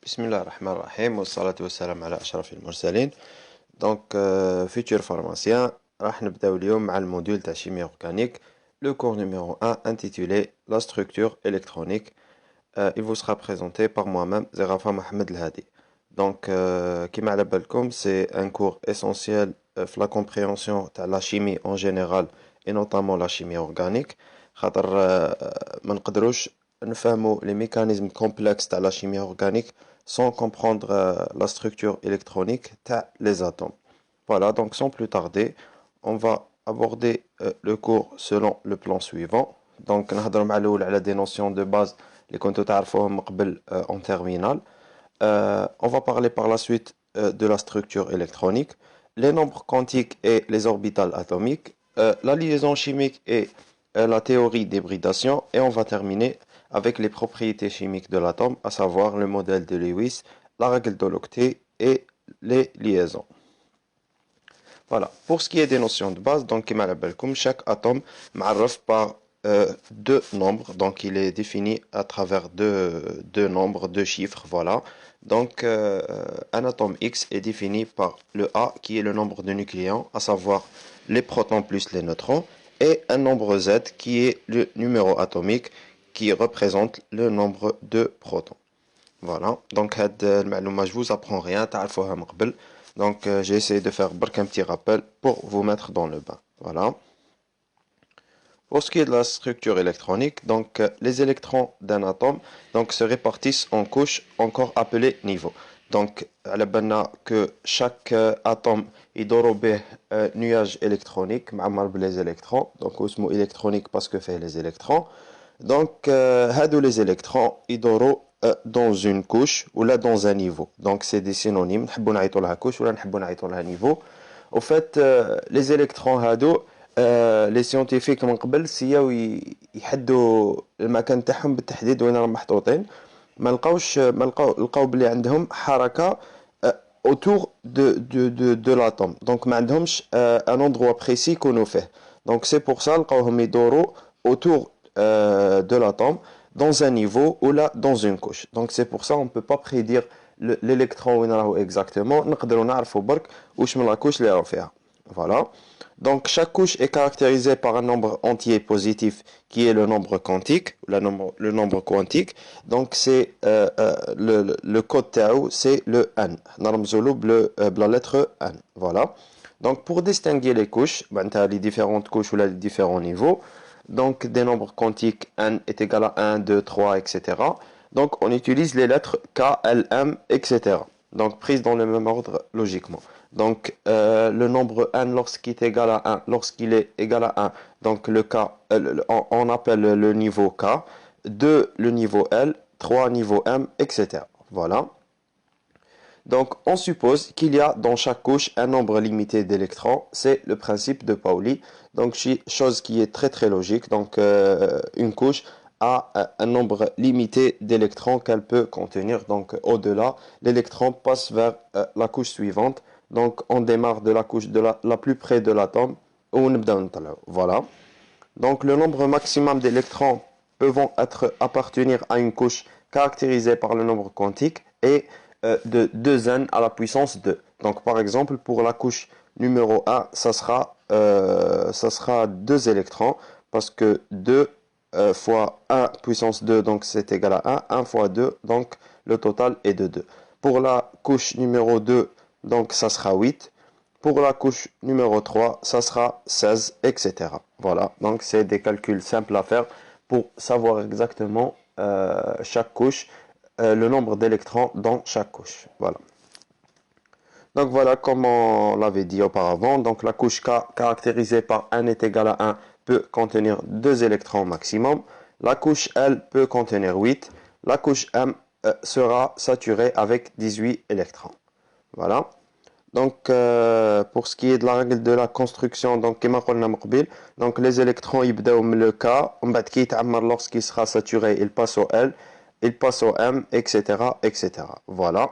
بسم الله الرحمن الرحيم والصلاة والسلام على أشرف المرسلين. futur pharmacien راح نبداو اليوم مع الموديول تاع chimie organique, le cours numéro 1 intitulé la structure électronique. Il vous sera présenté par moi-même Zerafa Mohamed El-Hadi. كما على بالكم c'est un cours essentiel في la compréhension de la chimie en général et notamment la chimie organique. خاطر ما نقدروش نفهموا les mécanismes complexes de la chimie organique sans comprendre la structure électronique les atomes. Voilà, donc sans plus tarder, on va aborder le cours selon le plan suivant. Donc, نهضروا مع الأول على des notions de base اللي كنتو تعرفوهم قبل en terminale. On va parler par la suite de la structure électronique, les nombres quantiques et les orbitales atomiques, la liaison chimique et la théorie d'hybridation, et on va terminer avec les propriétés chimiques de l'atome, à savoir le modèle de Lewis, la règle de l'octet et les liaisons. Voilà, pour ce qui est des notions de base, donc chaque atome معرف par deux nombres, donc il est défini à travers deux nombres, deux chiffres, voilà. Donc un atome X est défini par le A qui est le nombre de nucléons, à savoir les protons plus les neutrons, et un nombre Z qui est le numéro atomique qui représente le nombre de protons. Voilà, donc je vous apprends rien, donc j'ai essayé de faire un petit rappel pour vous mettre dans le bain. Voilà. Pour ce qui est de la structure électronique, donc les électrons d'un atome donc, se répartissent en couches encore appelées niveaux. Donc, à la base que chaque atome est dérobé nuage électronique, les électrons, donc osmo électronique parce que fait les électrons. Donc, les électrons ils dorent dans une couche ou là dans un niveau. Donc, c'est des synonymes. نحبوا la couche ou là نحبوا la niveau. Au fait, les électrons les scientifiques من قبل سياو يحدوا المكان تاعهم بالتحديد وين راهم محطوطين ما لقاو بلي عندهم حركه autour de l'atome donc ما عندهمش un endroit précis يكونوا فيه donc c'est pour ça لقاوهم يدوروا autour de l'atome dans un niveau ou là dans une couche donc c'est pour ça on peut pas prédire l'électron وين راهو exactement نقدروا نعرفوا برك واش من لا couche اللي راهو فيها voilà. Donc, chaque couche est caractérisée par un nombre entier positif qui est le nombre quantique, le nombre quantique. Donc, c'est le code tau, c'est le n. La lettre n. Voilà. Donc, pour distinguer les couches, les différentes couches ou les différents niveaux, donc des nombres quantiques n est égal à 1, 2, 3, etc. Donc, on utilise les lettres K, L, M, etc. Donc, prises dans le même ordre logiquement. Donc, le nombre n lorsqu'il est égal à 1, lorsqu'il est égal à 1, donc le K, on appelle le niveau K, 2 le niveau L, 3 niveau M, etc. Voilà. Donc, on suppose qu'il y a dans chaque couche un nombre limité d'électrons. C'est le principe de Pauli. Donc, chose qui est très très logique. Donc, une couche a un nombre limité d'électrons qu'elle peut contenir. Donc, au-delà, l'électron passe vers la couche suivante. Donc, on démarre de la couche la plus près de l'atome. Voilà. Donc, le nombre maximum d'électrons peuvent appartenir à une couche caractérisée par le nombre quantique et de 2n à la puissance 2. Donc, par exemple, pour la couche numéro 1, ça sera 2 électrons parce que 2 fois 1 puissance 2, donc c'est égal à 1. 1 fois 2, donc le total est de 2. Pour la couche numéro 2, donc ça sera 8. Pour la couche numéro 3, ça sera 16, etc. Voilà, donc c'est des calculs simples à faire pour savoir exactement chaque couche, le nombre d'électrons dans chaque couche. Voilà. Donc voilà, comme on l'avait dit auparavant, donc la couche K caractérisée par n est égal à 1 peut contenir 2 électrons maximum. La couche L peut contenir 8. La couche M sera saturée avec 18 électrons. Voilà. Donc, pour ce qui est de la règle de la construction, donc, donc les électrons, ils le K, lorsqu'il sera saturé, il passe au L, il passe au M, etc., etc. Voilà.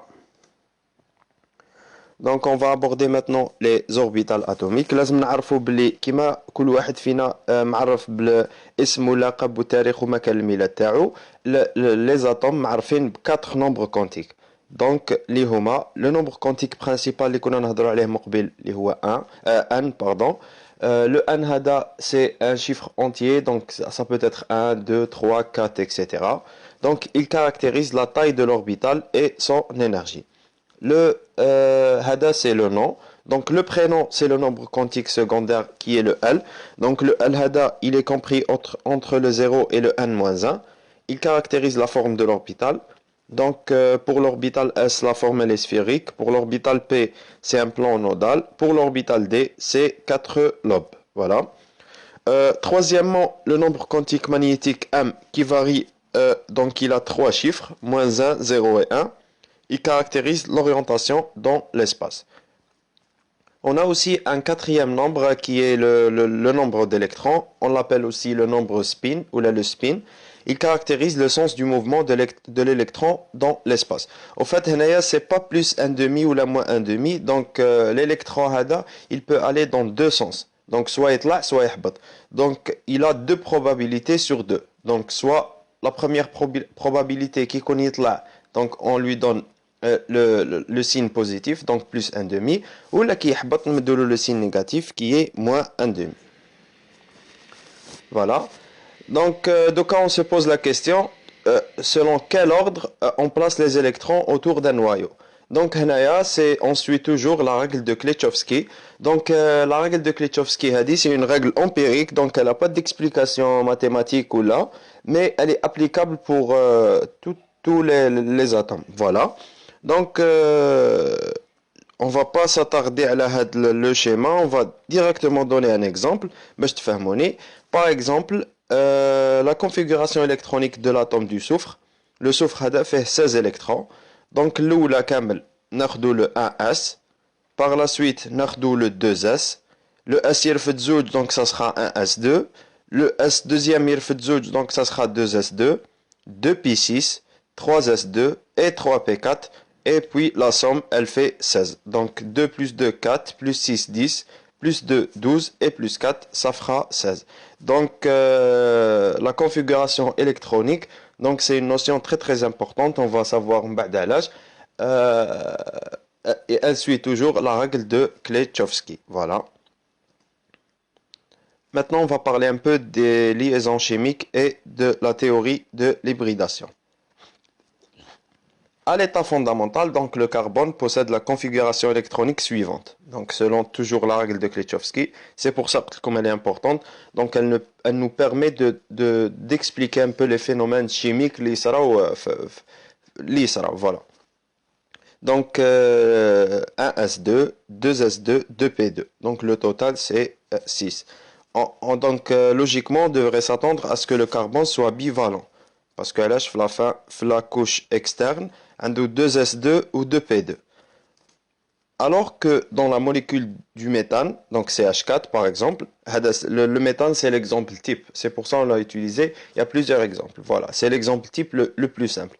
Donc, on va aborder maintenant les orbitales atomiques. لازم نعرفوا بلي كيما كل واحد فينا معرف بالاسم ولقب وتاريخ ومكان الميلاد تاعو. Les atomes معرفين ب 4 nombres quantiques. Donc اللي هما le nombre quantique principal اللي كنا نهضروا عليه مقبل اللي هو 1 pardon. Le n hada c'est un chiffre entier, donc ça peut être 1, 2, 3, 4, etc. Donc il caractérise la taille de l'orbital et son énergie. Le hada c'est le nom. Donc le prénom c'est le nombre quantique secondaire qui est le L. Donc le L hada il est compris entre le 0 et le n-1. Il caractérise la forme de l'orbital. Donc pour l'orbital S la forme elle est sphérique. Pour l'orbital P c'est un plan nodal. Pour l'orbital D c'est 4 lobes. Voilà. Troisièmement, le nombre quantique magnétique M qui varie, donc il a 3 chiffres, moins 1, 0 et 1. Il caractérise l'orientation dans l'espace. On a aussi un quatrième nombre qui est le nombre d'électrons. On l'appelle aussi le nombre spin ou le spin. Il caractérise le sens du mouvement de l'électron dans l'espace. Au fait, c'est pas plus 1,5 ou la moins 1,5. Donc l'électron hada, il peut aller dans deux sens. Donc soit être là, soit être. Donc il a deux probabilités sur deux. Donc soit la première probabilité qui connaît là, donc on lui donne le signe positif, donc plus 1,5, ou là qui est le signe négatif qui est moins 1,5. Voilà. Donc quand on se pose la question, selon quel ordre on place les électrons autour d'un noyau. Donc on suit toujours la règle de Klitschowski. Donc la règle de Klitschowski c'est une règle empirique, donc elle n'a pas d'explication mathématique ou là, mais elle est applicable pour tous les atomes. Voilà. Donc on va pas s'attarder à le schéma, on va directement donner un exemple. Par exemple, la configuration électronique de l'atome du soufre. Le soufre fait 16 électrons. Donc l'oula kamel, ناخدو le 1s. Par la suite, ناخدو le 2s. Le s يرفد زوج, donc ça sera 1s2. Le s deuxième يرفد زوج, donc ça sera 2s2. 2p6, 3s2 et 3p4. Et puis la somme, elle fait 16. Donc 2 plus 2, 4, plus 6, 10, plus 2, 12 et plus 4, ça fera 16. Donc la configuration électronique, donc c'est une notion très très importante, on va savoir l'âge. Et elle suit toujours la règle de Klitschowski. Voilà. Maintenant, on va parler un peu des liaisons chimiques et de la théorie de l'hybridation. À l'état fondamental, donc le carbone possède la configuration électronique suivante. Donc selon toujours la règle de Klitschowski, c'est pour ça comme elle est importante. Donc elle nous permet d'expliquer un peu les phénomènes chimiques voilà. Donc 1s2, 2s2, 2p2. Donc le total c'est 6. Donc logiquement, on devrait s'attendre à ce que le carbone soit bivalent. Parce que là, je fais la couche externe, un de 2s2 ou 2p2. Alors que dans la molécule du méthane, donc CH4 par exemple, le méthane c'est l'exemple type. C'est pour ça qu'on l'a utilisé. Il y a plusieurs exemples. Voilà, c'est l'exemple type le plus simple.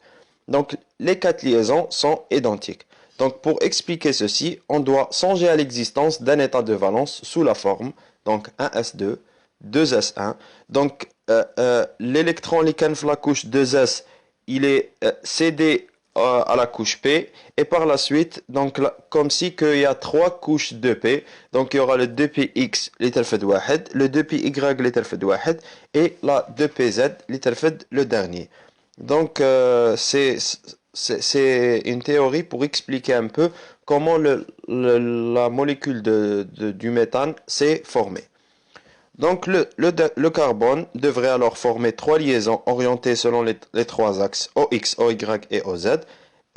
Donc les 4 liaisons sont identiques. Donc pour expliquer ceci, on doit songer à l'existence d'un état de valence sous la forme, donc 1s2, 2s1. Donc l'électron qui est la couche 2s, il est cédé à la couche P, et par la suite, donc comme si qu'il y a 3 couches de P, donc il y aura le 2px le 2py et la 2pz le dernier. Donc c'est une théorie pour expliquer un peu comment la molécule du méthane s'est formée. Donc le carbone devrait alors former 3 liaisons orientées selon les 3 axes OX, OY et OZ,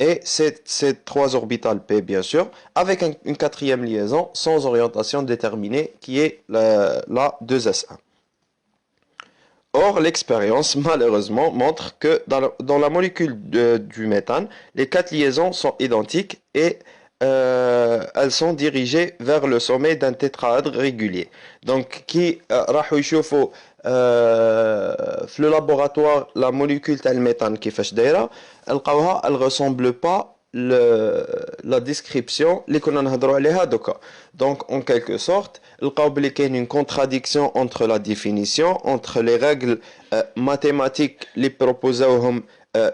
et ces 3 orbitales P bien sûr, avec une quatrième liaison sans orientation déterminée qui est la 2S1. Or, l'expérience, malheureusement, montre que dans la molécule du méthane, les 4 liaisons sont identiques et elles sont dirigées vers le sommet d'un tétraèdre régulier. Donc, qui راحوا يشوفوا في le laboratoire la molécule de méthane كيفاش دايره لقاوها elle ressemble pas la description اللي كنا نهضروا عليها دوكا. Donc en quelque sorte لقاو بلي كاين une contradiction entre la définition, entre les règles mathématiques اللي بروبوزاوهم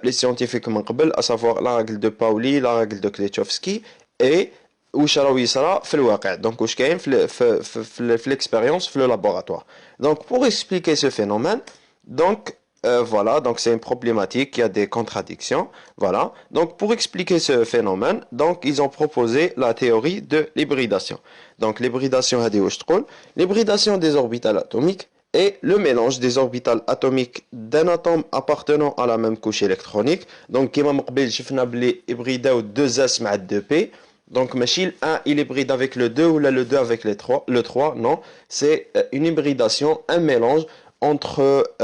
les scientifiques من قبل, à savoir la règle de Pauli, la règle de Kleczowski, et واش راهو يصرى في الواقع, donc واش كاين في l'expérience في le laboratoire. Donc pour expliquer ce phénomène, donc voilà, donc c'est une problématique, il y a des contradictions, voilà. Donc pour expliquer ce phénomène, donc ils ont proposé la théorie de l'hybridation. Donc l'hybridation هذه واش تقول, l'hybridation des orbitales atomiques et le mélange des orbitales atomiques d'un atome appartenant à la même couche électronique. Donc كيما من قبل شفنا بلي hybridaو 2s مع 2p. Donc ماشي ال 1 il hybride avec le 2 ou là le 2 avec le 3, non, c'est une hybridation, un mélange entre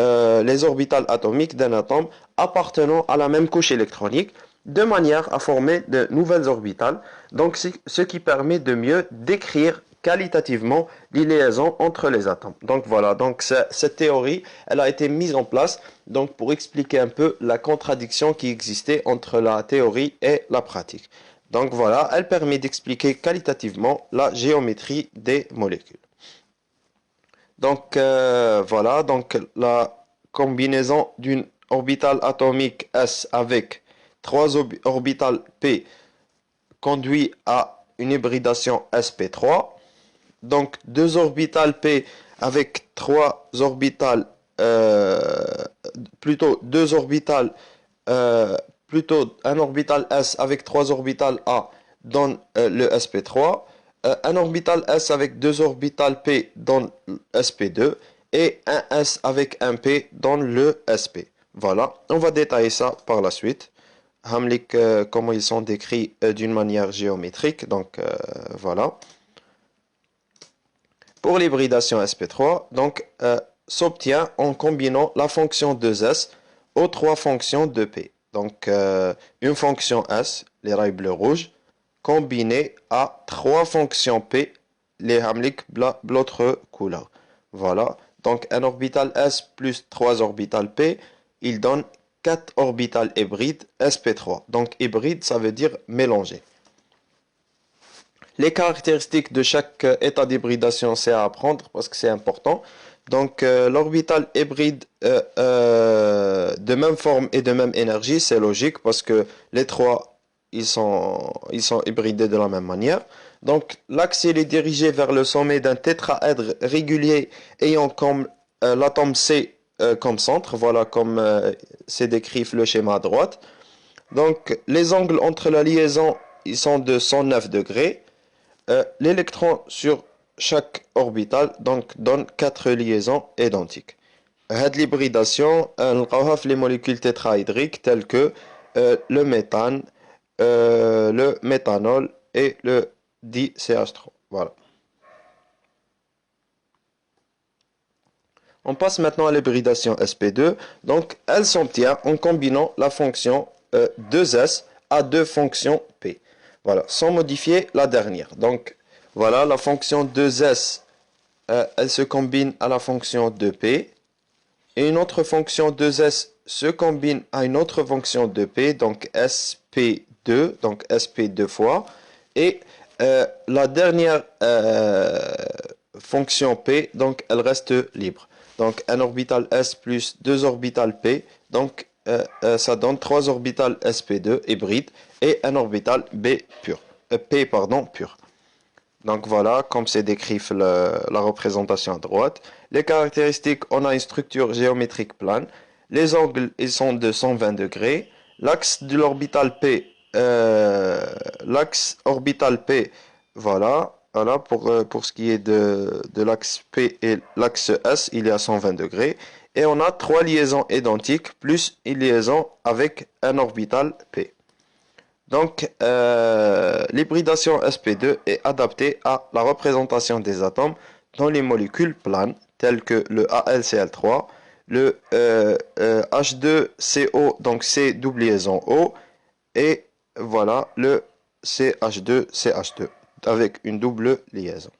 les orbitales atomiques d'un atome appartenant à la même couche électronique, de manière à former de nouvelles orbitales, donc ce qui permet de mieux décrire qualitativement les liaisons entre les atomes. Donc voilà, donc cette théorie, elle a été mise en place donc pour expliquer un peu la contradiction qui existait entre la théorie et la pratique. Donc voilà, elle permet d'expliquer qualitativement la géométrie des molécules. Donc voilà, donc la combinaison d'une orbitale atomique S avec 3 orbitales P conduit à une hybridation sp3. Donc 2 orbitales P avec 3 orbitales, plutôt 2 orbitales, plutôt un orbital S avec 3 orbitales A donne le sp3. Un orbital S avec 2 orbitales P donne sp2 et un S avec un P donne le sp. Voilà, on va détailler ça par la suite. Hamlik, comment ils sont décrits d'une manière géométrique. Donc voilà. Pour l'hybridation sp3, donc s'obtient en combinant la fonction 2s aux 3 fonctions de P. Donc une fonction S, les rails bleu rouge, combinée à 3 fonctions P, les hamlik l'autre couleur. Voilà, donc un orbital S plus 3 orbitales P, il donne 4 orbitales hybrides sp3. Donc hybride, ça veut dire mélangé. Les caractéristiques de chaque état d'hybridation, c'est à apprendre parce que c'est important. Donc l'orbital hybride de même forme et de même énergie, c'est logique parce que les trois, ils sont hybridés de la même manière. Donc l'axe est dirigé vers le sommet d'un tétraèdre régulier ayant comme l'atome C comme centre, voilà comme c'est décrit le schéma à droite. Donc les angles entre la liaison, ils sont de 109 degrés. L'électron sur chaque orbital donc donne 4 liaisons identiques. Cette l'hybridation, on trouve les molécules tétraédriques telles que le méthane, le méthanol et le diCH3. Voilà. On passe maintenant à l'hybridation sp2. Donc, elle s'obtient en combinant la fonction 2s à 2 fonctions p. Voilà, sans modifier la dernière. Donc, voilà, la fonction 2s, elle se combine à la fonction 2p. Et une autre fonction 2s se combine à une autre fonction 2p, donc sp2, donc sp deux fois. Et la dernière fonction p, donc elle reste libre. Donc un orbital s plus 2 orbitales p, donc ça donne 3 orbitales sp2 hybrides et un orbital b pur, p pardon pur. Donc voilà, comme c'est décrit la représentation à droite. Les caractéristiques, on a une structure géométrique plane. Les angles, ils sont de 120 degrés. L'axe de l'orbital p, l'axe orbital p, voilà pour ce qui est de l'axe p et l'axe s, il est à 120 degrés. Et on a 3 liaisons identiques plus une liaison avec un orbital p. Donc, l'hybridation sp2 est adaptée à la représentation des atomes dans les molécules planes, telles que le AlCl3, le H2CO, donc C double liaison O, et voilà le CH2CH2, avec une double liaison.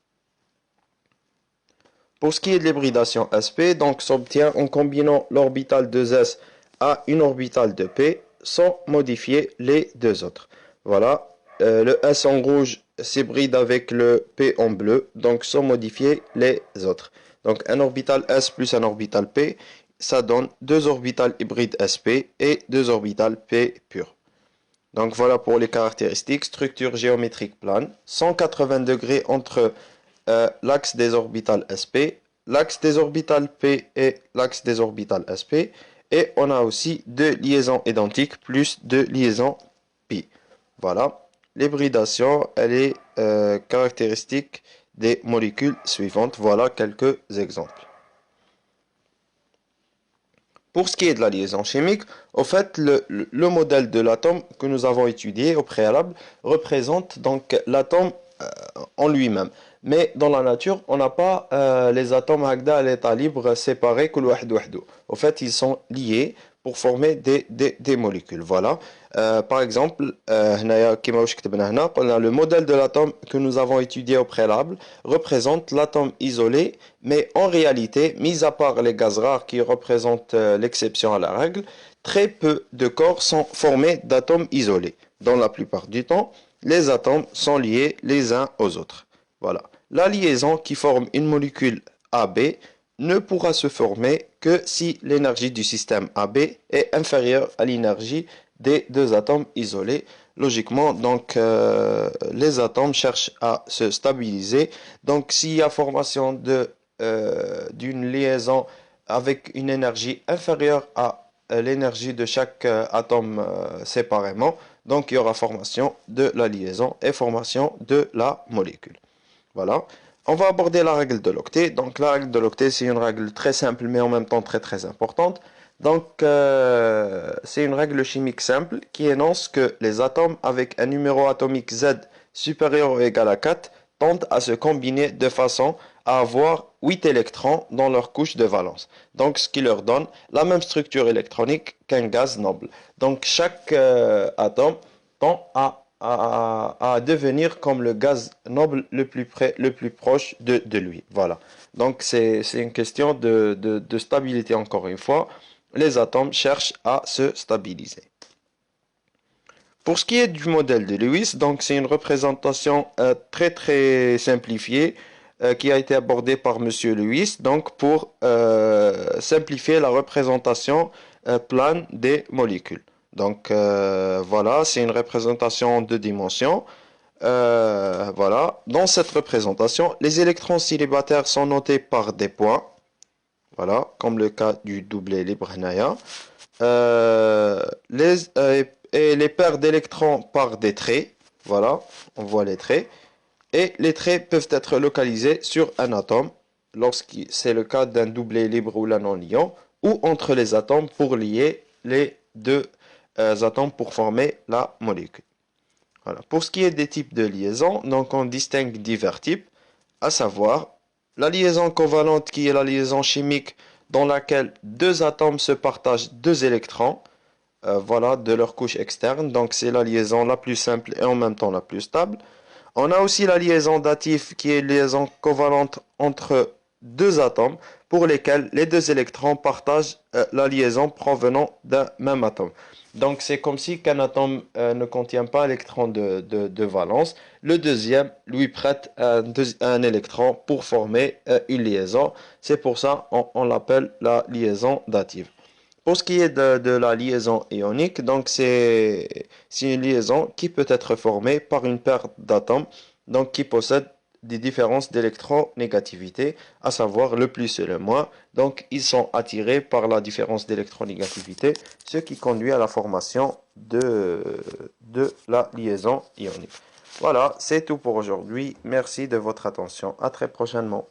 Pour ce qui est de l'hybridation sp, donc s'obtient en combinant l'orbital 2s à une orbitale de p, sans modifier les deux autres. Voilà, le S en rouge s'hybride avec le P en bleu, donc sans modifier les autres. Donc un orbital S plus un orbital P, ça donne 2 orbitales hybrides sp et 2 orbitales p pures. Donc voilà pour les caractéristiques. Structure géométrique plane, 180 degrés entre l'axe des orbitales sp, l'axe des orbitales p et l'axe des orbitales sp. Et on a aussi 2 liaisons identiques plus 2 liaisons pi. Voilà. L'hybridation, elle est caractéristique des molécules suivantes. Voilà quelques exemples. Pour ce qui est de la liaison chimique, au fait, le modèle de l'atome que nous avons étudié au préalable représente donc l'atome en lui-même. Mais dans la nature, on n'a pas les atomes à l'état libre séparés. Au fait, ils sont liés pour former des molécules. Voilà. Par exemple, le modèle de l'atome que nous avons étudié au préalable représente l'atome isolé, mais en réalité, mis à part les gaz rares qui représentent l'exception à la règle, très peu de corps sont formés d'atomes isolés. Dans la plupart du temps, les atomes sont liés les uns aux autres. Voilà. La liaison qui forme une molécule AB ne pourra se former que si l'énergie du système AB est inférieure à l'énergie des deux atomes isolés. Logiquement, donc, les atomes cherchent à se stabiliser. Donc, s'il y a formation d'une liaison avec une énergie inférieure à l'énergie de chaque atome séparément, donc il y aura formation de la liaison et formation de la molécule. Voilà. On va aborder la règle de l'octet. Donc la règle de l'octet, c'est une règle très simple, mais en même temps très très importante. Donc c'est une règle chimique simple qui énonce que les atomes avec un numéro atomique Z supérieur ou égal à 4 tendent à se combiner de façon à avoir 8 électrons dans leur couche de valence. Donc ce qui leur donne la même structure électronique qu'un gaz noble. Donc chaque atome tend à devenir comme le gaz noble le plus proche de lui. Voilà. Donc c'est une question de stabilité encore une fois. Les atomes cherchent à se stabiliser. Pour ce qui est du modèle de Lewis, donc c'est une représentation très très simplifiée qui a été abordée par Monsieur Lewis, donc pour simplifier la représentation plane des molécules. Donc voilà, c'est une représentation en deux dimensions. Voilà, dans cette représentation, les électrons célibataires sont notés par des points. Voilà, comme le cas du doublet libre Naya. Et les paires d'électrons par des traits. Voilà, on voit les traits. Et les traits peuvent être localisés sur un atome, lorsque c'est le cas d'un doublet libre ou la non-liant, ou entre les atomes pour lier les deux atomes pour former la molécule. Voilà. Pour ce qui est des types de liaisons, donc on distingue divers types, à savoir la liaison covalente qui est la liaison chimique dans laquelle deux atomes se partagent deux électrons, voilà, de leur couche externe. Donc c'est la liaison la plus simple et en même temps la plus stable. On a aussi la liaison dative qui est une liaison covalente entre deux atomes pour lesquels les deux électrons partagent la liaison provenant d'un même atome. Donc c'est comme si qu'un atome ne contient pas d'électron de valence. Le deuxième lui prête un électron pour former une liaison. C'est pour ça on l'appelle la liaison dative. Pour ce qui est de la liaison ionique, donc c'est une liaison qui peut être formée par une paire d'atomes donc qui possèdent des différences d'électronégativité, à savoir le plus et le moins. Donc ils sont attirés par la différence d'électronégativité, ce qui conduit à la formation de la liaison ionique. Voilà, c'est tout pour aujourd'hui. Merci de votre attention. À très prochainement.